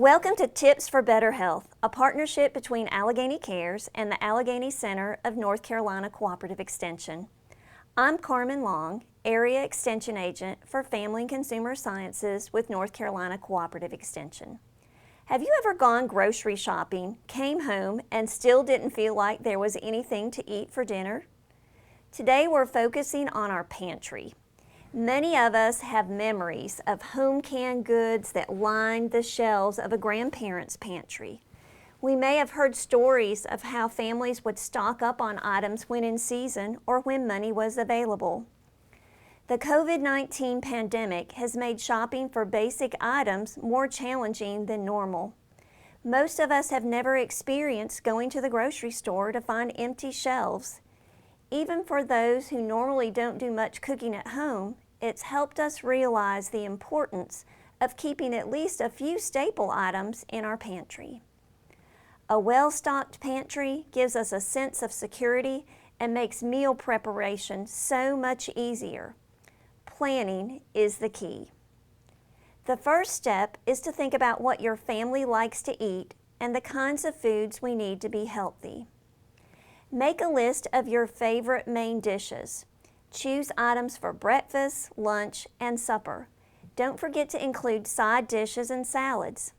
Welcome to Tips for Better Health, a partnership between Alleghany CARES and the Alleghany Center of North Carolina Cooperative Extension. I'm Carmen Long, Area Extension Agent for Family and Consumer Sciences with North Carolina Cooperative Extension. Have you ever gone grocery shopping, came home, and still didn't feel like there was anything to eat for dinner? Today we're focusing on our pantry. Many of us have memories of home canned goods that lined the shelves of a grandparent's pantry. We may have heard stories of how families would stock up on items when in season or when money was available. The COVID-19 pandemic has made shopping for basic items more challenging than normal. Most of us have never experienced going to the grocery store to find empty shelves. Even for those who normally don't do much cooking at home, it's helped us realize the importance of keeping at least a few staple items in our pantry. A well-stocked pantry gives us a sense of security and makes meal preparation so much easier. Planning is the key. The first step is to think about what your family likes to eat and the kinds of foods we need to be healthy. Make a list of your favorite main dishes. Choose items for breakfast, lunch, and supper. Don't forget to include side dishes and salads.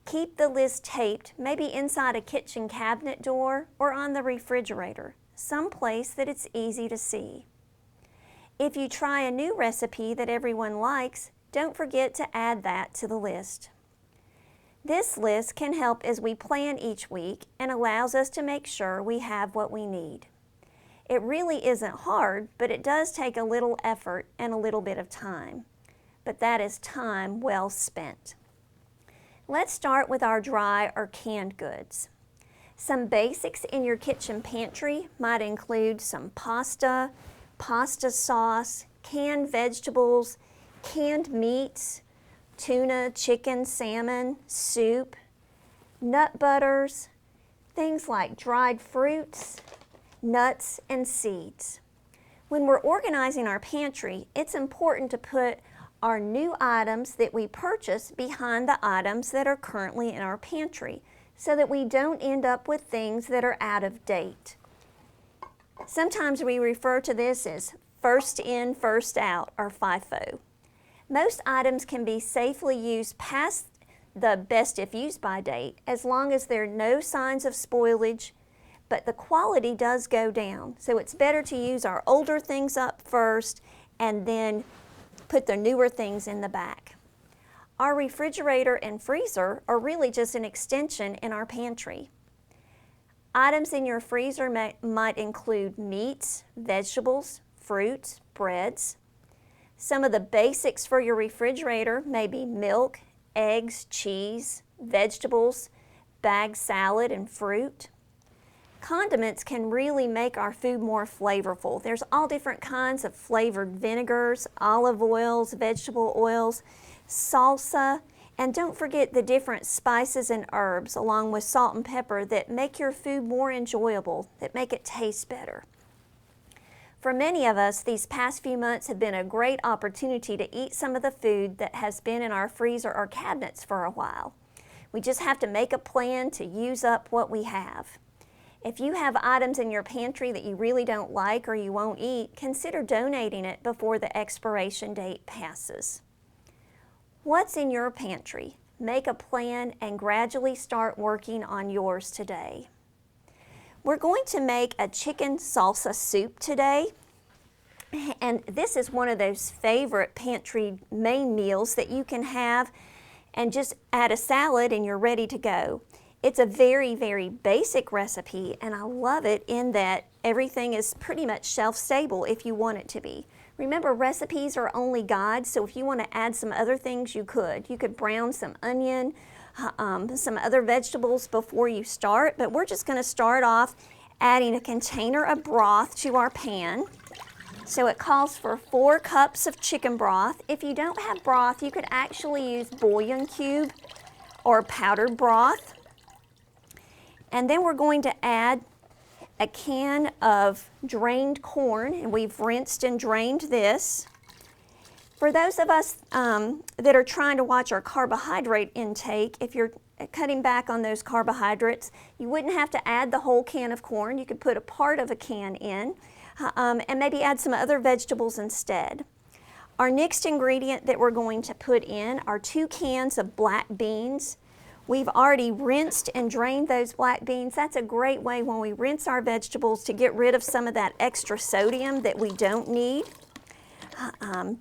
Keep the list taped, maybe inside a kitchen cabinet door or on the refrigerator, someplace that it's easy to see. If you try a new recipe that everyone likes, don't forget to add that to the list. This list can help as we plan each week and allows us to make sure we have what we need. It really isn't hard, but it does take a little effort and a little bit of time. But that is time well spent. Let's start with our dry or canned goods. Some basics in your kitchen pantry might include some pasta, pasta sauce, canned vegetables, canned meats, tuna, chicken, salmon, soup, nut butters, things like dried fruits, nuts, and seeds. When we're organizing our pantry, it's important to put our new items that we purchase behind the items that are currently in our pantry so that we don't end up with things that are out of date. Sometimes we refer to this as first in, first out, or FIFO. Most items can be safely used past the best if used by date as long as there are no signs of spoilage, but the quality does go down. So it's better to use our older things up first and then put the newer things in the back. Our refrigerator and freezer are really just an extension in our pantry. Items in your freezer might include meats, vegetables, fruits, breads. Some of the basics for your refrigerator may be milk, eggs, cheese, vegetables, bagged salad, and fruit. Condiments can really make our food more flavorful. There's all different kinds of flavored vinegars, olive oils, vegetable oils, salsa, and don't forget the different spices and herbs along with salt and pepper that make your food more enjoyable, that make it taste better. For many of us, these past few months have been a great opportunity to eat some of the food that has been in our freezer or cabinets for a while. We just have to make a plan to use up what we have. If you have items in your pantry that you really don't like or you won't eat, consider donating it before the expiration date passes. What's in your pantry? Make a plan and gradually start working on yours today. We're going to make a chicken salsa soup today, and this is one of those favorite pantry main meals that you can have and just add a salad and you're ready to go. It's a very, very basic recipe, and I love it in that everything is pretty much shelf-stable if you want it to be. Remember, recipes are only guides, so if you want to add some other things, you could. You could brown some onion, some other vegetables before you start, but we're just going to start off adding a container of broth to our pan. So it calls for 4 cups of chicken broth. If you don't have broth, you could actually use bouillon cube or powdered broth. And then we're going to add a can of drained corn, and we've rinsed and drained this. For those of us that are trying to watch our carbohydrate intake, if you're cutting back on those carbohydrates, you wouldn't have to add the whole can of corn. You could put a part of a can in and maybe add some other vegetables instead. Our next ingredient that we're going to put in are 2 cans of black beans. We've already rinsed and drained those black beans. That's a great way when we rinse our vegetables to get rid of some of that extra sodium that we don't need.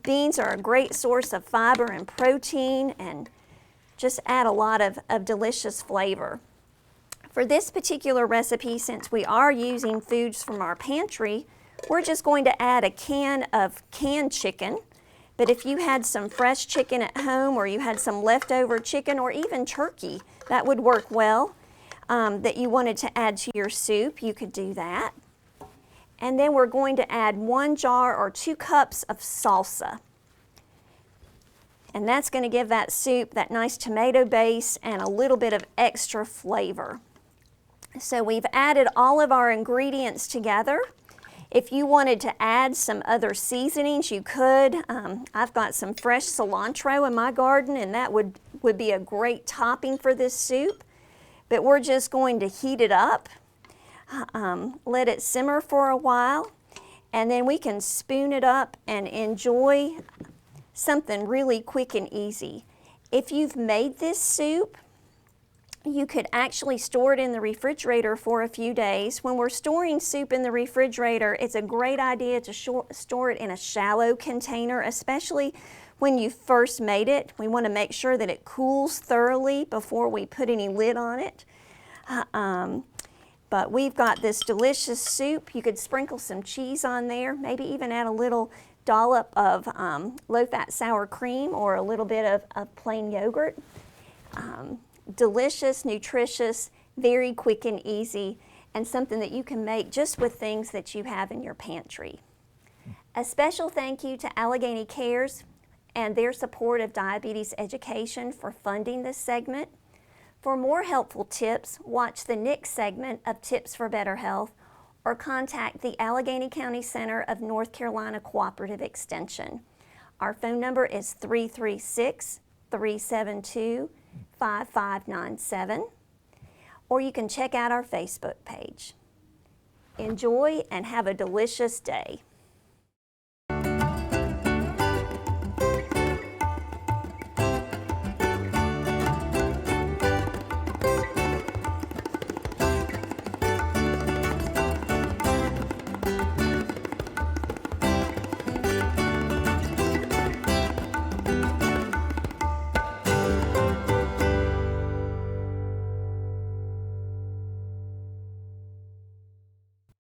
Beans are a great source of fiber and protein and just add a lot of delicious flavor. For this particular recipe, since we are using foods from our pantry, we're just going to add a can of canned chicken. But if you had some fresh chicken at home, or you had some leftover chicken, or even turkey, that would work well, that you wanted to add to your soup, you could do that. And then we're going to add 1 jar or 2 cups of salsa. And that's going to give that soup that nice tomato base and a little bit of extra flavor. So we've added all of our ingredients together. If you wanted to add some other seasonings, you could. I've got some fresh cilantro in my garden, and that would be a great topping for this soup. But we're just going to heat it up, let it simmer for a while, and then we can spoon it up and enjoy something really quick and easy. If you've made this soup, you could actually store it in the refrigerator for a few days. When we're storing soup in the refrigerator, it's a great idea to store it in a shallow container, especially when you first made it. We want to make sure that it cools thoroughly before we put any lid on it. But we've got this delicious soup. You could sprinkle some cheese on there, maybe even add a little dollop of low-fat sour cream or a little bit of plain yogurt. Delicious, nutritious, very quick and easy, and something that you can make just with things that you have in your pantry. A special thank you to Alleghany CARES and their support of diabetes education for funding this segment. For more helpful tips, watch the next segment of Tips for Better Health or contact the Alleghany County Center of North Carolina Cooperative Extension. Our phone number is 336-372-5597, or you can check out our Facebook page. Enjoy and have a delicious day.